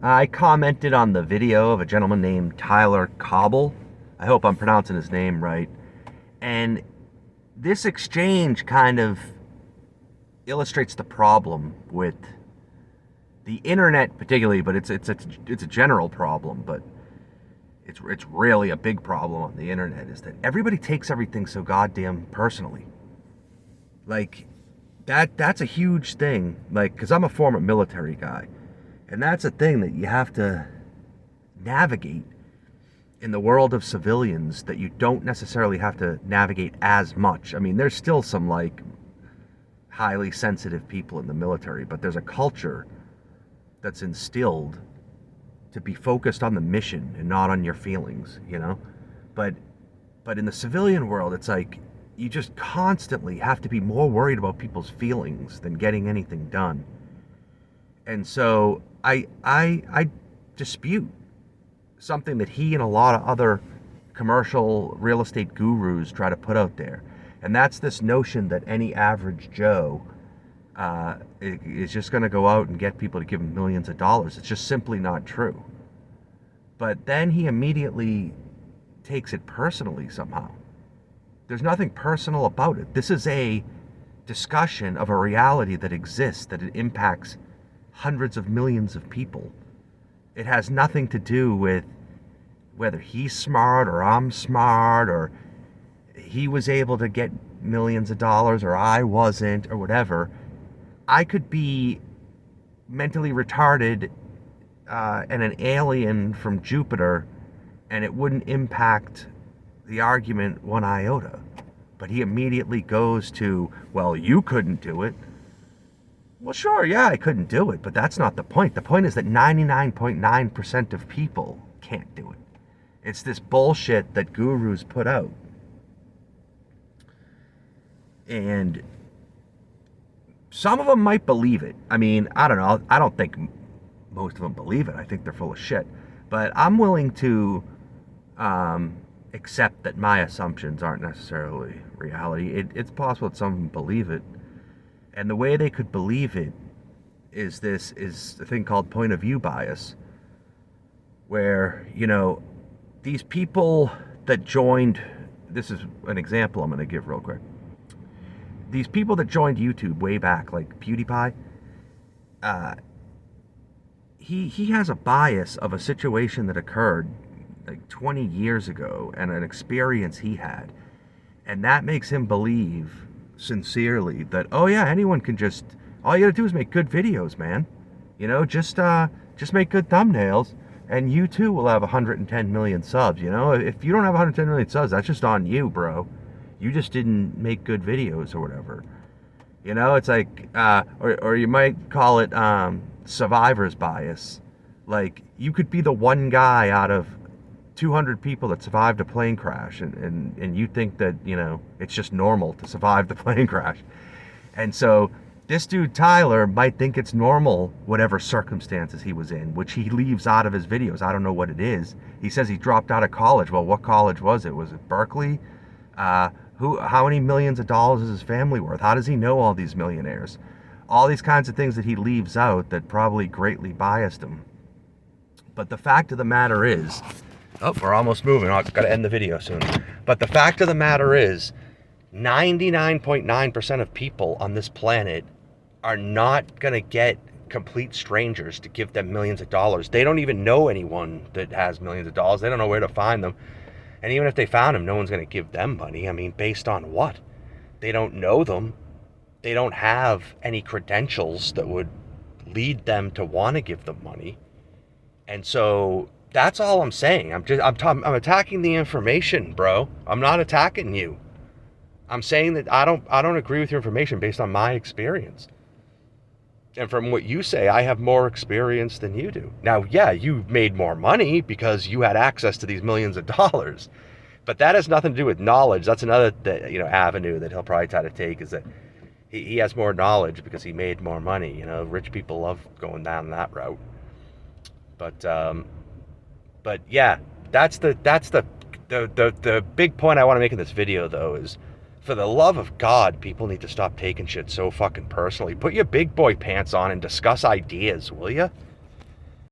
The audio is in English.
I commented on the video of a gentleman named Tyler Cobble. I hope I'm pronouncing his name right. And this exchange kind of illustrates the problem with the internet, particularly, but it's a general problem, but it's really a big problem on the internet, is that everybody takes everything so goddamn personally. Like that's a huge thing. Like, because I'm a former military guy, and that's a thing that you have to navigate in the world of civilians that you don't necessarily have to navigate as much. I mean, there's still some like highly sensitive people in the military, but there's a culture that's instilled to be focused on the mission and not on your feelings, you know? But in the civilian world, it's like you just constantly have to be more worried about people's feelings than getting anything done. And so I dispute something that he and a lot of other commercial real estate gurus try to put out there. And that's this notion that any average Joe is just going to go out and get people to give him millions of dollars. It's just simply not true. But then he immediately takes it personally somehow. There's nothing personal about it. This is a discussion of a reality that exists, that it impacts hundreds of millions of people. It has nothing to do with whether he's smart or I'm smart, or he was able to get millions of dollars or I wasn't, or whatever. I could be mentally retarded and an alien from Jupiter, and it wouldn't impact the argument one iota. But he immediately goes to, well, you couldn't do it. Well, sure, yeah, I couldn't do it, but that's not the point. The point is that 99.9% of people can't do it. It's this bullshit that gurus put out. And some of them might believe it. I mean, I don't know. I don't think most of them believe it. I think they're full of shit. But I'm willing to accept that my assumptions aren't necessarily reality. It's possible that some of them believe it. And the way they could believe it is a thing called point of view bias, where, you know, these people that joined, this is an example I'm going to give real quick. These people that joined YouTube way back, like PewDiePie, he has a bias of a situation that occurred like 20 years ago and an experience he had. And that makes him believe sincerely that, oh yeah, anyone can just, all you gotta do is make good videos, man. You know, just make good thumbnails and you too will have 110 million subs. You know, if you don't have 110 million subs, that's just on you, bro. You just didn't make good videos or whatever. You know, it's like, or you might call it survivor's bias. Like, you could be the one guy out of 200 people that survived a plane crash, and you think that, you know, it's just normal to survive the plane crash. And so this dude Tyler might think it's normal, whatever circumstances he was in, which he leaves out of his videos. I don't know what it is. He says he dropped out of college. Well, what college was it? Was it Berkeley? How many millions of dollars is his family worth? How does he know all these millionaires? All these kinds of things that he leaves out that probably greatly biased him. But the fact of the matter is, oh, we're almost moving. I've got to end the video soon. But the fact of the matter is, 99.9% of people on this planet are not going to get complete strangers to give them millions of dollars. They don't even know anyone that has millions of dollars. They don't know where to find them. And even if they found them, no one's going to give them money. I mean, based on what? They don't know them. They don't have any credentials that would lead them to want to give them money. And so that's all I'm saying. I'm attacking the information, bro. I'm not attacking you. I'm saying that I don't agree with your information based on my experience. And from what you say, I have more experience than you do. Now, yeah, you made more money because you had access to these millions of dollars. But that has nothing to do with knowledge. That's another avenue that he'll probably try to take, is that he has more knowledge because he made more money. You know, rich people love going down that route. But yeah, that's the big point I want to make in this video, though, is, for the love of God, people need to stop taking shit so fucking personally. Put your big boy pants on and discuss ideas, will ya?